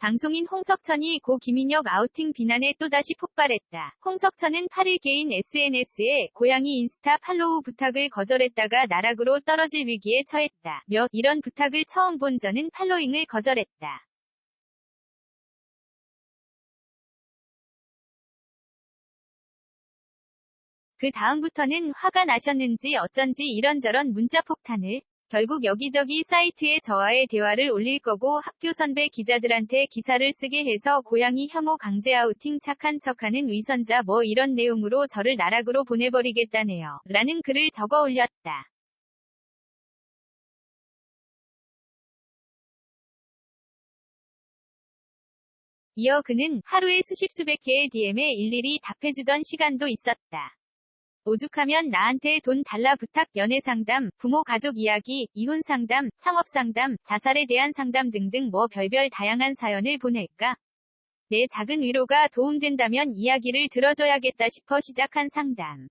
방송인 홍석천이 고 김인혁 아우팅 비난에 또다시 폭발했다. 홍석천은 8일 개인 SNS에 고양이 인스타 팔로우 부탁을 거절했다가 나락으로 떨어질 위기에 처했다. 이런 부탁을 처음 본 저는 팔로잉을 거절했다. 그 다음부터는 화가 나셨는지 어쩐지 이런저런 문자 폭탄을 결국 여기저기 사이트에 저와의 대화를 올릴 거고 학교 선배 기자들한테 기사를 쓰게 해서 고양이 혐오 강제 아우팅 착한 척하는 위선자 뭐 이런 내용으로 저를 나락으로 보내버리겠다네요. 라는 글을 적어 올렸다. 이어 그는 하루에 수십 수백 개의 DM에 일일이 답해주던 시간도 있었다. 오죽하면 나한테 돈 달라 부탁, 연애상담, 부모 가족 이야기, 이혼상담, 창업상담, 자살에 대한 상담 등등 뭐 별별 다양한 사연을 보낼까? 내 작은 위로가 도움된다면 이야기를 들어줘야겠다 싶어 시작한 상담.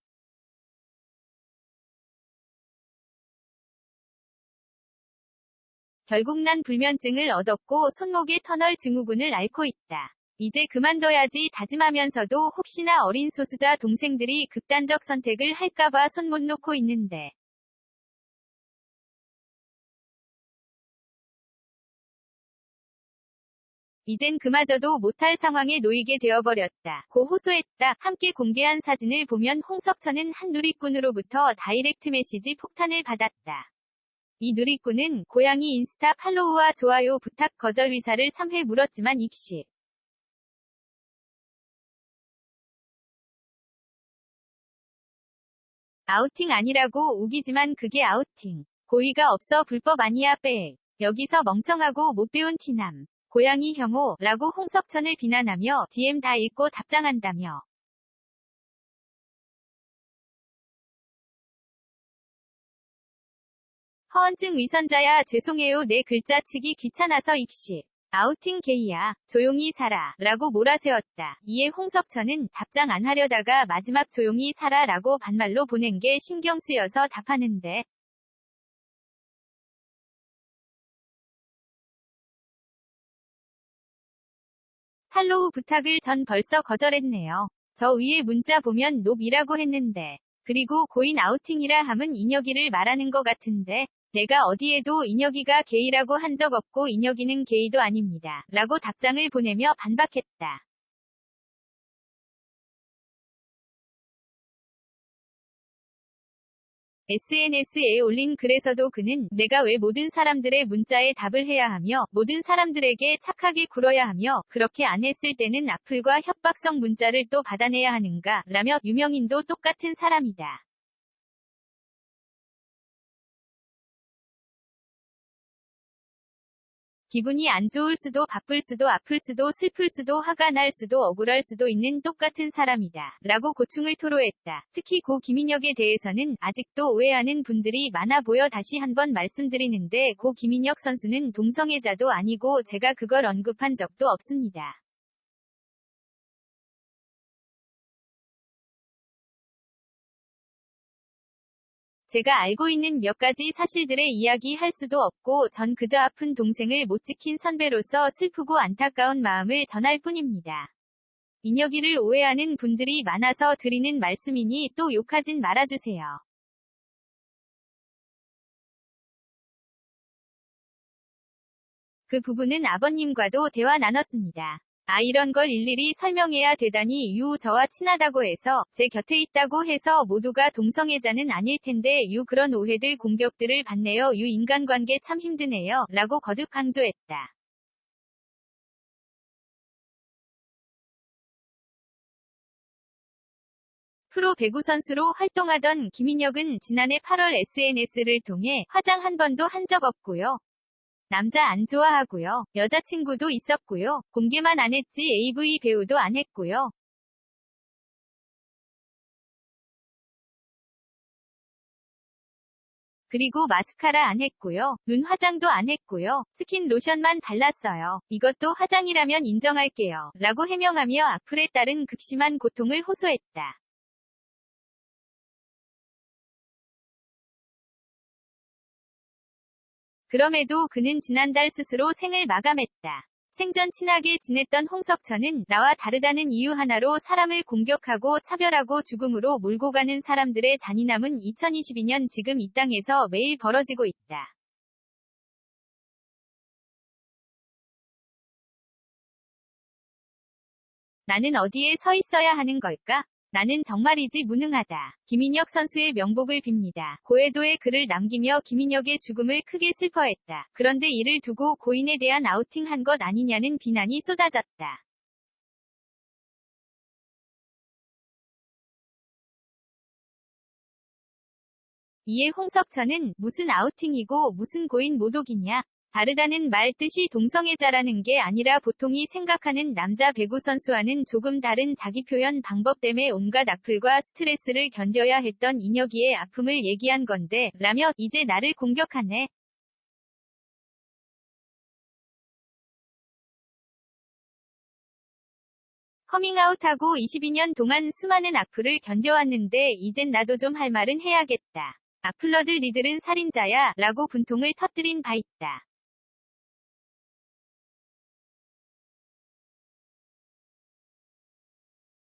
결국 난 불면증을 얻었고 손목에 터널 증후군을 앓고 있다. 이제 그만둬야지 다짐하면서도 혹시나 어린 소수자 동생들이 극단적 선택을 할까봐 손 못 놓고 있는데. 이젠 그마저도 못할 상황에 놓이게 되어버렸다. 고 호소했다. 함께 공개한 사진을 보면 홍석천은 한 누리꾼으로부터 다이렉트 메시지 폭탄을 받았다. 이 누리꾼은 고양이 인스타 팔로우와 좋아요 부탁 거절 위사를 3회 물었지만 익시. 아우팅 아니라고 우기지만 그게 아우팅. 고의가 없어 불법 아니야 빽. 여기서 멍청하고 못 배운 티남. 고양이 혐오 라고 홍석천을 비난하며 DM 다 읽고 답장한다며. 허언증 위선자야 죄송해요 내 글자치기 귀찮아서 익시. 아우팅 게이야. 조용히 살아. 라고 몰아세웠다. 이에 홍석천은 답장 안 하려다가 마지막 조용히 살아 라고 반말로 보낸 게 신경 쓰여서 답하는데. 팔로우 부탁을 전 벌써 거절했네요. 저 위에 문자 보면 놉이라고 했는데. 그리고 고인 아우팅이라 함은 인혁이를 말하는 것 같은데. 내가 어디에도 인혁이가 게이라고 한 적 없고 인혁이는 게이도 아닙니다. 라고 답장을 보내며 반박했다. SNS에 올린 글에서도 그는 내가 왜 모든 사람들의 문자에 답을 해야 하며 모든 사람들에게 착하게 굴어야 하며 그렇게 안 했을 때는 악플과 협박성 문자를 또 받아내야 하는가 라며 유명인도 똑같은 사람이다. 기분이 안 좋을 수도 바쁠 수도 아플 수도 슬플 수도 화가 날 수도 억울할 수도 있는 똑같은 사람이다. 라고 고충을 토로했다. 특히 고 김인혁에 대해서는 아직도 오해하는 분들이 많아 보여 다시 한번 말씀드리는데 고 김인혁 선수는 동성애자도 아니고 제가 그걸 언급한 적도 없습니다. 제가 알고 있는 몇 가지 사실들의 이야기 할 수도 없고 전 그저 아픈 동생을 못 지킨 선배로서 슬프고 안타까운 마음을 전할 뿐입니다. 인혁이를 오해하는 분들이 많아서 드리는 말씀이니 또 욕하진 말아주세요. 그 부분은 아버님과도 대화 나눴습니다. 이런 걸 일일이 설명해야 되다니 저와 친하다고 해서 제 곁에 있다고 해서 모두가 동성애자는 아닐 텐데 그런 오해들 공격들을 받네요. 인간관계 참 힘드네요. 라고 거듭 강조했다. 프로 배구 선수로 활동하던 김인혁은 지난해 8월 SNS를 통해 화장 한 번도 한 적 없고요. 남자 안 좋아하고요. 여자친구도 있었고요. 공개만 안 했지 AV 배우도 안 했고요. 그리고 마스카라 안 했고요. 눈 화장도 안 했고요. 스킨 로션만 발랐어요. 이것도 화장이라면 인정할게요. 라고 해명하며 악플에 따른 극심한 고통을 호소했다. 그럼에도 그는 지난달 스스로 생을 마감했다. 생전 친하게 지냈던 홍석천은 나와 다르다는 이유 하나로 사람을 공격하고 차별하고 죽음으로 몰고 가는 사람들의 잔인함은 2022년 지금 이 땅에서 매일 벌어지고 있다. 나는 어디에 서 있어야 하는 걸까? 나는 정말이지 무능하다. 김인혁 선수의 명복을 빕니다. 고해도에 글을 남기며 김인혁의 죽음을 크게 슬퍼했다. 그런데 이를 두고 고인에 대한 아우팅한 것 아니냐는 비난이 쏟아졌다. 이에 홍석천은 무슨 아우팅이고 무슨 고인 모독이냐? 다르다는 말 뜻이 동성애자라는 게 아니라 보통이 생각하는 남자 배구 선수와는 조금 다른 자기 표현 방법 때문에 온갖 악플과 스트레스를 견뎌야 했던 인혁이의 아픔을 얘기한 건데 라며 이제 나를 공격하네. 커밍아웃하고 22년 동안 수많은 악플을 견뎌왔는데 이젠 나도 좀 할 말은 해야겠다. 악플러들 니들은 살인자야 라고 분통을 터뜨린 바 있다.